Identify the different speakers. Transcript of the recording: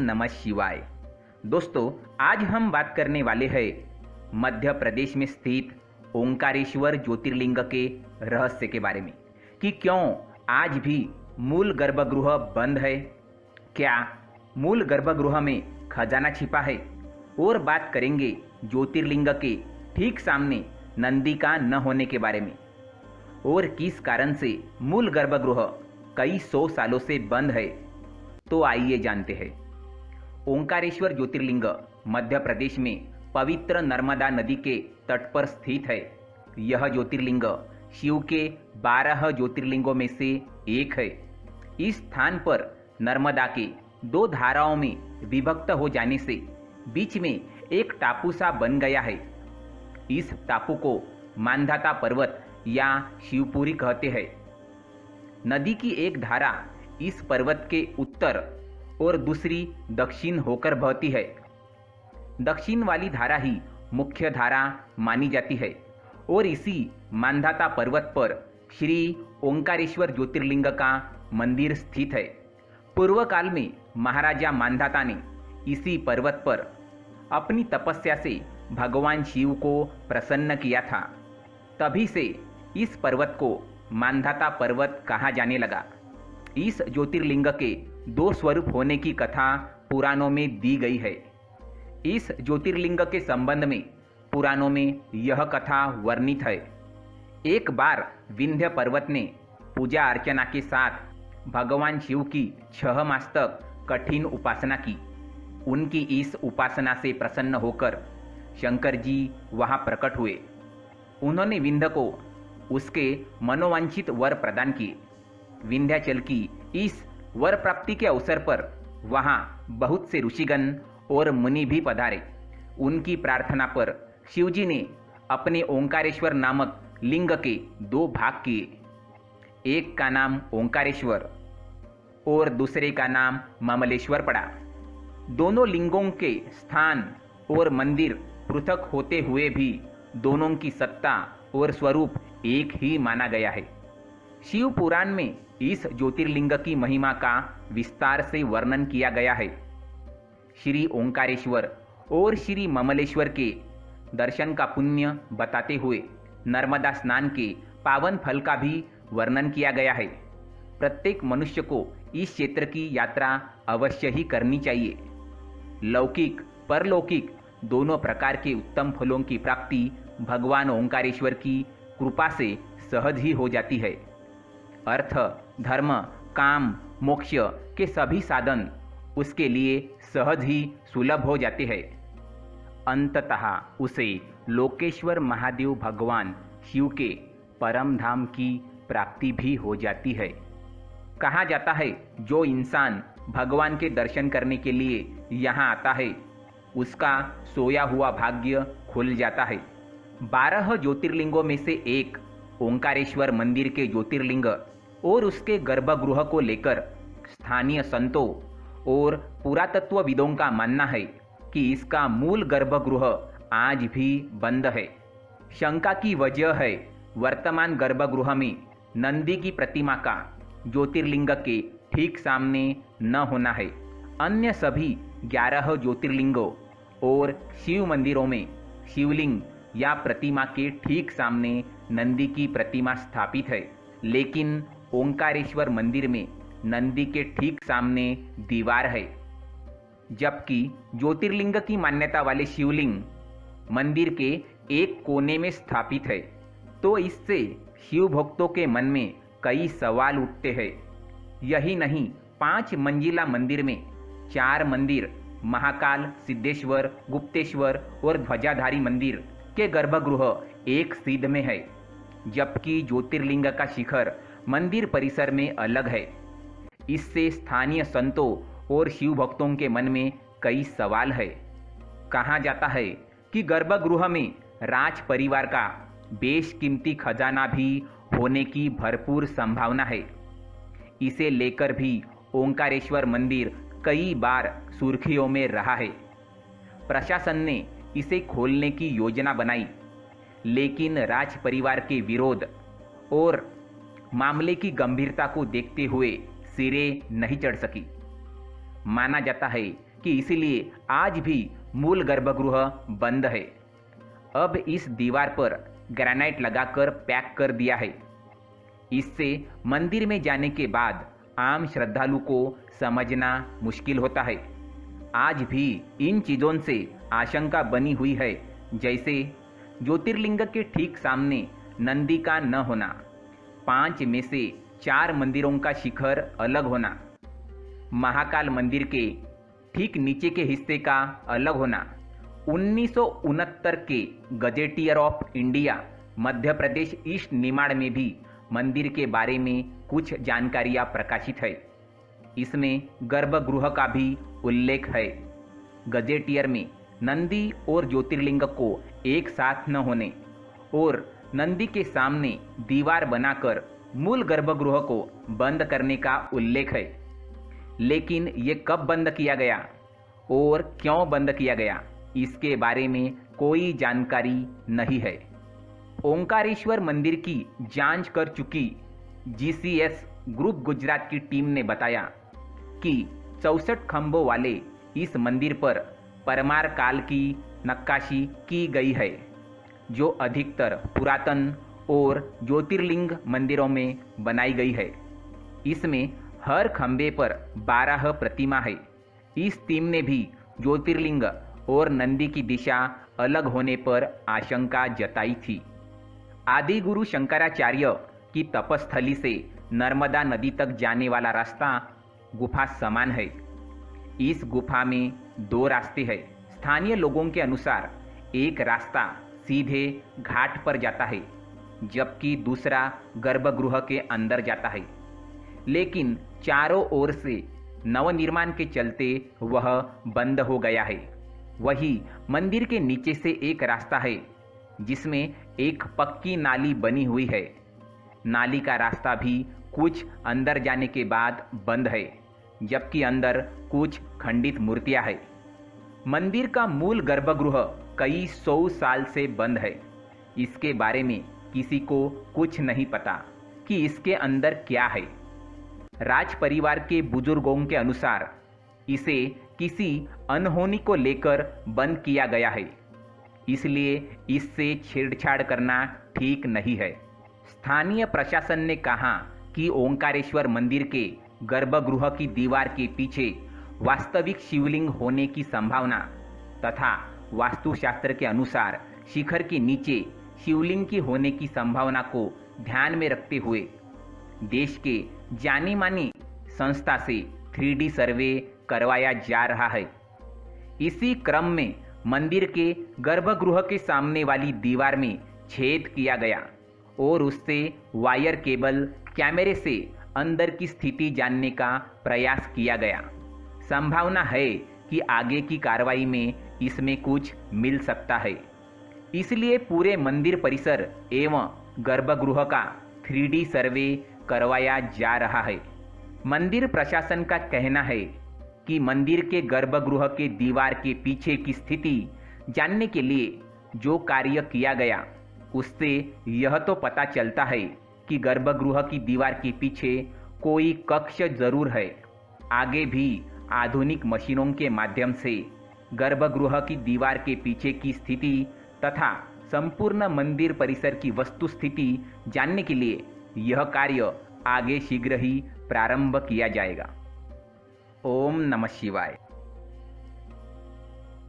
Speaker 1: नमः शिवाय। दोस्तों, आज हम बात करने वाले हैं मध्य प्रदेश में स्थित ओंकारेश्वर ज्योतिर्लिंग के रहस्य के बारे में कि क्यों आज भी मूल गर्भगृह बंद है, क्या मूल गर्भगृह में खजाना छिपा है, और बात करेंगे ज्योतिर्लिंग के ठीक सामने नंदी का न होने के बारे में और किस कारण से मूल गर्भगृह कई 100 सालों से बंद है। तो आइए जानते हैं। ओंकारेश्वर ज्योतिर्लिंग मध्य प्रदेश में पवित्र नर्मदा नदी के तट पर स्थित है। यह ज्योतिर्लिंग शिव के 12 ज्योतिर्लिंगों में से एक है। इस स्थान पर नर्मदा के 2 धाराओं में विभक्त हो जाने से बीच में एक टापू सा बन गया है। इस टापू को मांधाता पर्वत या शिवपुरी कहते हैं। नदी की एक धारा इस पर्वत के उत्तर और दूसरी दक्षिण होकर बहती है। दक्षिण वाली धारा ही मुख्य धारा मानी जाती है और इसी मांधाता पर्वत पर श्री ओंकारेश्वर ज्योतिर्लिंग का मंदिर स्थित है। पूर्व काल में महाराजा मांधाता ने इसी पर्वत पर अपनी तपस्या से भगवान शिव को प्रसन्न किया था। तभी से इस पर्वत को मांधाता पर्वत कहा जाने लगा। इस ज्योतिर्लिंग के 2 स्वरूप होने की कथा पुराणों में दी गई है। इस ज्योतिर्लिंग के संबंध में पुराणों में यह कथा वर्णित है। एक बार विंध्य पर्वत ने पूजा अर्चना के साथ भगवान शिव की 6 मास तक कठिन उपासना की। उनकी इस उपासना से प्रसन्न होकर शंकर जी वहां प्रकट हुए। उन्होंने विंध्य को उसके मनोवांछित वर प्रदान किए। विंध्याचल की इस वर प्राप्ति के अवसर पर वहां बहुत से ऋषिगण और मुनि भी पधारे। उनकी प्रार्थना पर शिवजी ने अपने ओंकारेश्वर नामक लिंग के 2 भाग किए। एक का नाम ओंकारेश्वर और दूसरे का नाम ममलेश्वर पड़ा। दोनों लिंगों के स्थान और मंदिर पृथक होते हुए भी दोनों की सत्ता और स्वरूप एक ही माना गया है। शिव पुराण में इस ज्योतिर्लिंग की महिमा का विस्तार से वर्णन किया गया है। श्री ओंकारेश्वर और श्री ममलेश्वर के दर्शन का पुण्य बताते हुए नर्मदा स्नान के पावन फल का भी वर्णन किया गया है। प्रत्येक मनुष्य को इस क्षेत्र की यात्रा अवश्य ही करनी चाहिए। लौकिक परलौकिक दोनों प्रकार के उत्तम फलों की प्राप्ति भगवान ओंकारेश्वर की कृपा से सहज ही हो जाती है। अर्थ, धर्म, काम, मोक्ष के सभी साधन उसके लिए सहज ही सुलभ हो जाते हैं। अंततः उसे लोकेश्वर महादेव भगवान शिव के परम धाम की प्राप्ति भी हो जाती है। कहा जाता है, जो इंसान भगवान के दर्शन करने के लिए यहाँ आता है उसका सोया हुआ भाग्य खुल जाता है। 12 ज्योतिर्लिंगों में से एक ओंकारेश्वर मंदिर के ज्योतिर्लिंग और उसके गर्भगृह को लेकर स्थानीय संतों और पुरातत्वविदों का मानना है कि इसका मूल गर्भगृह आज भी बंद है। शंका की वजह है वर्तमान गर्भगृह में नंदी की प्रतिमा का ज्योतिर्लिंग के ठीक सामने न होना है। अन्य सभी 11 ज्योतिर्लिंगों और शिव मंदिरों में शिवलिंग या प्रतिमा के ठीक सामने नंदी की प्रतिमा स्थापित है, लेकिन ओंकारेश्वर मंदिर में नंदी के ठीक सामने दीवार है। जबकि ज्योतिर्लिंग की मान्यता वाले शिवलिंग मंदिर के एक कोने में स्थापित है। तो इससे शिव भक्तों के मन में कई सवाल उठते हैं। यही नहीं, 5 मंजिला मंदिर में 4 मंदिर महाकाल, सिद्धेश्वर, गुप्तेश्वर और ध्वजाधारी मंदिर के गर्भगृह एक सीध में है, जबकि ज्योतिर्लिंग का शिखर मंदिर परिसर में अलग है। इससे स्थानीय संतों और शिव भक्तों के मन में कई सवाल है। कहा जाता है कि गर्भगृह में राज परिवार का बेशकीमती खजाना भी होने की भरपूर संभावना है। इसे लेकर भी ओंकारेश्वर मंदिर कई बार सुर्खियों में रहा है। प्रशासन ने इसे खोलने की योजना बनाई, लेकिन राज परिवार के विरोध और मामले की गंभीरता को देखते हुए सिरे नहीं चढ़ सकी। माना जाता है कि इसलिए आज भी मूल गर्भगृह बंद है। अब इस दीवार पर ग्रेनाइट लगाकर पैक कर दिया है। इससे मंदिर में जाने के बाद आम श्रद्धालु को समझना मुश्किल होता है। आज भी इन चीज़ों से आशंका बनी हुई है, जैसे ज्योतिर्लिंग के ठीक सामने नंदी का न होना, 5 में से 4 मंदिरों का शिखर अलग होना, महाकाल मंदिर के ठीक नीचे के हिस्से का अलग होना, 1969 के gazetteer of India Madhya Pradesh east Nimar में भी मंदिर के बारे में कुछ जानकारियां प्रकाशित है। इसमें गर्भगृह का भी उल्लेख है। गजेटियर में नंदी और ज्योतिर्लिंग को एक साथ न होने और नंदी के सामने दीवार बनाकर मूल गर्भगृह को बंद करने का उल्लेख है। लेकिन ये कब बंद किया गया और क्यों बंद किया गया, इसके बारे में कोई जानकारी नहीं है। ओंकारेश्वर मंदिर की जांच कर चुकी जीसीएस ग्रुप गुजरात की टीम ने बताया कि 64 खंभों वाले इस मंदिर पर परमार काल की नक्काशी की गई है, जो अधिकतर पुरातन और ज्योतिर्लिंग मंदिरों में बनाई गई है। इसमें हर खंभे पर 12 प्रतिमा है। इस टीम ने भी ज्योतिर्लिंग और नंदी की दिशा अलग होने पर आशंका जताई थी। आदि गुरु शंकराचार्य की तपस्थली से नर्मदा नदी तक जाने वाला रास्ता गुफा समान है। इस गुफा में 2 रास्ते हैं। स्थानीय लोगों के अनुसार एक रास्ता सीधे घाट पर जाता है, जबकि दूसरा गर्भगृह के अंदर जाता है। लेकिन चारों ओर से नवनिर्माण के चलते वह बंद हो गया है। वही मंदिर के नीचे से एक रास्ता है, जिसमें एक पक्की नाली बनी हुई है। नाली का रास्ता भी कुछ अंदर जाने के बाद बंद है, जबकि अंदर कुछ खंडित मूर्तियां हैं। मंदिर का मूल गर्भगृह कई 100 साल से बंद है। इसके बारे में किसी को कुछ नहीं पता कि इसके अंदर क्या है। राज परिवार के बुजुर्गों के अनुसार इसे किसी अनहोनी को लेकर बंद किया गया है, इसलिए इससे छेड़छाड़ करना ठीक नहीं है। स्थानीय प्रशासन ने कहा कि ओंकारेश्वर मंदिर के गर्भगृह की दीवार के पीछे वास्तविक शिवलिंग होने की संभावना तथा वास्तुशास्त्र के अनुसार शिखर के नीचे शिवलिंग की होने की संभावना को ध्यान में रखते हुए देश के जानी मानी संस्था से 3D सर्वे करवाया जा रहा है। इसी क्रम में मंदिर के गर्भगृह के सामने वाली दीवार में छेद किया गया और उससे वायर केबल कैमरे से अंदर की स्थिति जानने का प्रयास किया गया। संभावना है कि आगे की कार्रवाई में इसमें कुछ मिल सकता है। इसलिए पूरे मंदिर परिसर एवं गर्भगृह का 3D सर्वे करवाया जा रहा है। मंदिर प्रशासन का कहना है कि मंदिर के गर्भगृह के दीवार के पीछे की स्थिति जानने के लिए जो कार्य किया गया, उससे यह तो पता चलता है कि गर्भगृह की दीवार के पीछे कोई कक्ष जरूर है। आगे भी आधुनिक मशीनों के माध्यम से गर्भगृह की दीवार के पीछे की स्थिति तथा संपूर्ण मंदिर परिसर की वस्तु स्थिति जानने के लिए यह कार्य आगे शीघ्र ही प्रारंभ किया जाएगा। ओम नमः शिवाय।